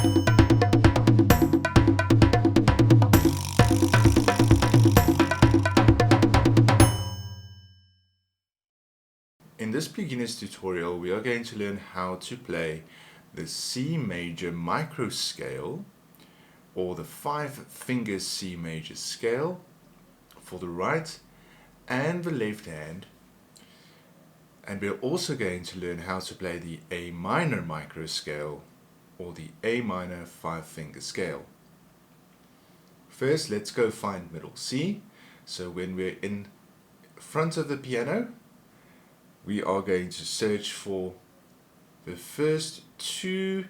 In this beginner's tutorial, we are going to learn how to play the C major microscale, or the 5-finger C major scale for the right and the left hand. And we're also going to learn how to play the A minor microscale, or the A minor 5-finger scale. First, let's go find middle C. So when we're in front of the piano, we are going to search for the first 2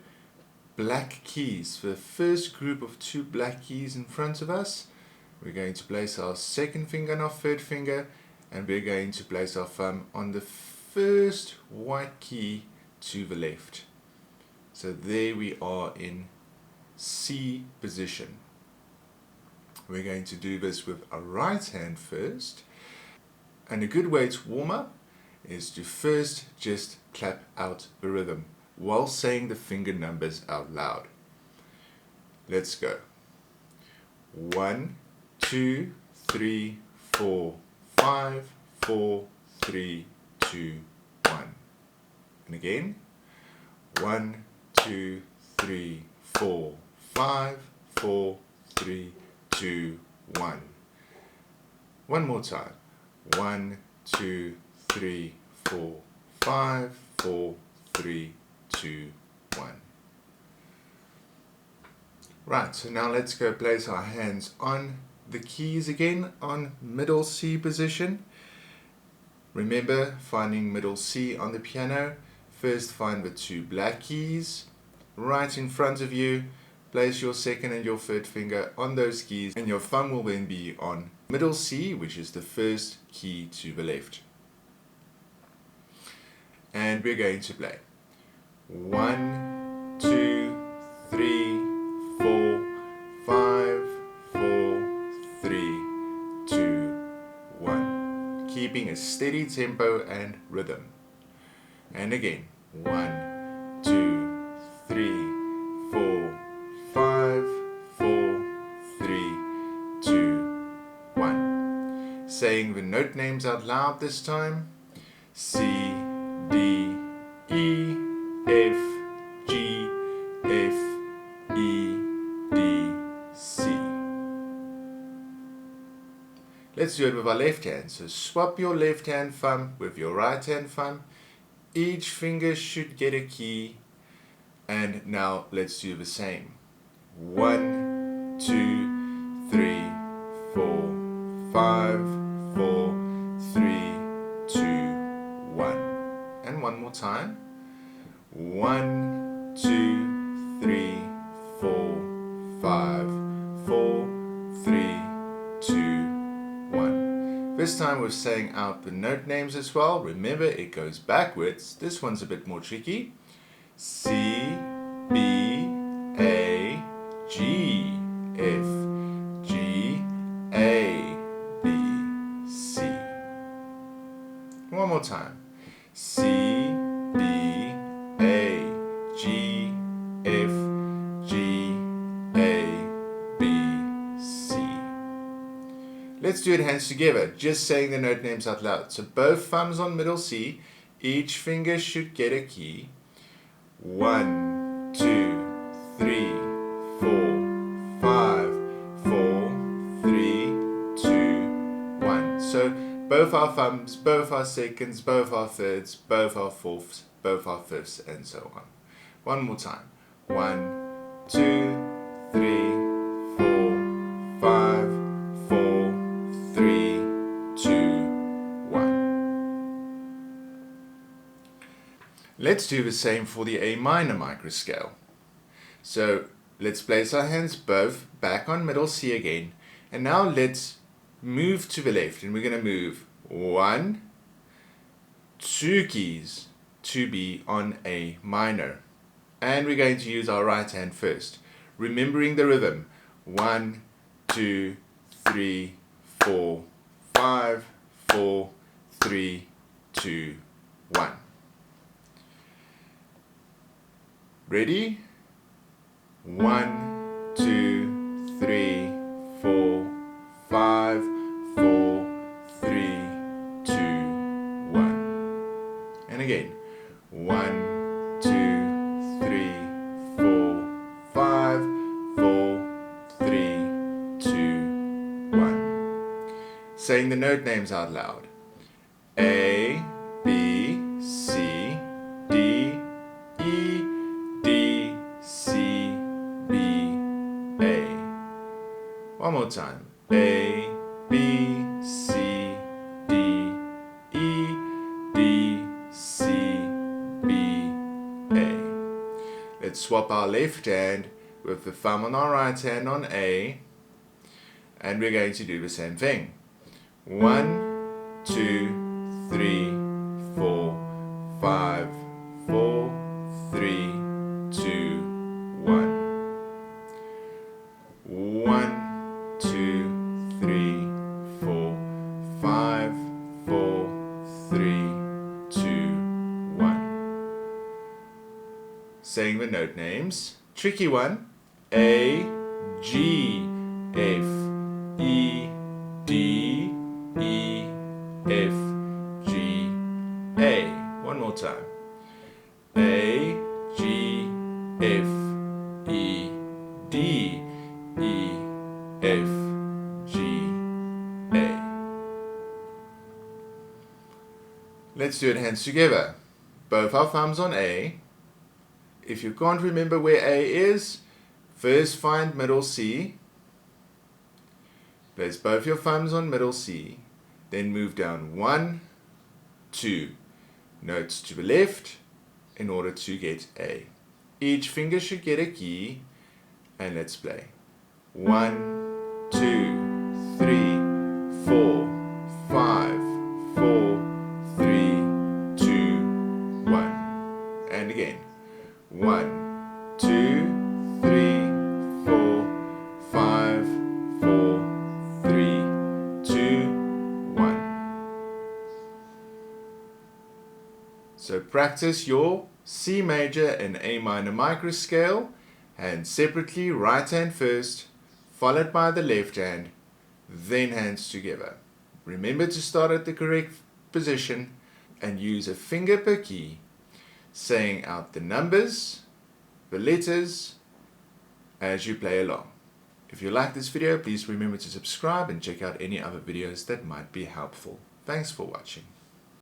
black keys, the first group of 2 black keys in front of us. We're going to place our second finger and our third finger, and we're going to place our thumb on the first white key to the left. So there we are in C position. We're going to do this with our right hand first, and a good way to warm up is to first just clap out the rhythm while saying the finger numbers out loud. Let's go. 1, 2, 3, 4, 5, 4, 3, 2, 1. And again. 1, 2, 3, 4, 5, 4, 3, 2, 1. One more time. 1, 2, 3, 4, 5, 4, 3, 2, 1. Right, so now let's go place our hands on the keys again on middle C position. Remember, finding middle C on the piano, first find the 2 black keys right in front of you. Place your second and your third finger on those keys, and your thumb will then be on middle C, which is the first key to the left. And we're going to play 1, 2, 3, 4, 5, 4, 3, 2, 1. Keeping a steady tempo and rhythm. And again, 1, 2, 3, 4, 5, 4, 3, 2, 1. Saying the note names out loud this time. C, D, E, F, G, F, E, D, C. Let's do it with our left hand. So swap your left hand thumb with your right hand thumb. Each finger should get a key. And now let's do the same. 1, 2, 3, 4, 5, 4, 3, 2, 1. And one more time. 1, 2, 3, 4, 5, 4, 3, 2, 1. This time we're saying out the note names as well. Remember, it goes backwards. This one's a bit more tricky. C, B, A, G, F, G, A, B, C. One more time. C, B, A, G, F, G, A, B, C. Let's do it hands together, just saying the note names out loud. So both thumbs on middle C, each finger should get a key. 1, 2, 3, 4, 5, 4, 3, 2, 1. So both our thumbs, both our seconds, both our thirds, both our fourths, both our fifths, and so on. One more time. 1, 2, 3, 4, 5, 4, 3, 2, 1. Let's do the same for the A minor microscale. So let's place our hands both back on middle C again, and now let's move to the left, and we're going to move 1, 2 keys to be on A minor, and we're going to use our right hand first, remembering the rhythm. 1, 2, 3, 4, 5, 4, 3, 2, 1. Ready? 1, 2, 3, 4, 5, 4, 3, 2, 1. And again. 1, 2, 3, 4, 5, 4, 3, 2, 1. Saying the note names out loud. A, B, C, D, E, D, C, B, A. One more time. A, B, C, D, E, D, C, B, A. Let's swap our left hand with the thumb on our right hand on A, and we're going to do the same thing. 1, 2, 3, 4, 5, 4, 3, 2, 1. 1, 2, 3, 4, 5, 4, 3, 2, 1. Saying the note names. Tricky one. A, G, F, E, D, E, F, G, A. One more time. A, G, F, E, D, E, F, G, A. Let's do it hands together. Both our thumbs on A. If you can't remember where A is, first find middle C. Place both your thumbs on middle C. Then move down 1, 2 notes to the left in order to get A. Each finger should get a key, and let's play. 1, 2, 3, 4, 5, 4, 3, 2, 1. And again. 1, 2, 3, 4, 5, 4, 3, 2, 1. So practice your C major and A minor microscale, hands separately, right hand first, followed by the left hand, then hands together. Remember to start at the correct position and use a finger per key, saying out the numbers, the letters, as you play along. If you like this video, please remember to subscribe and check out any other videos that might be helpful. Thanks for watching.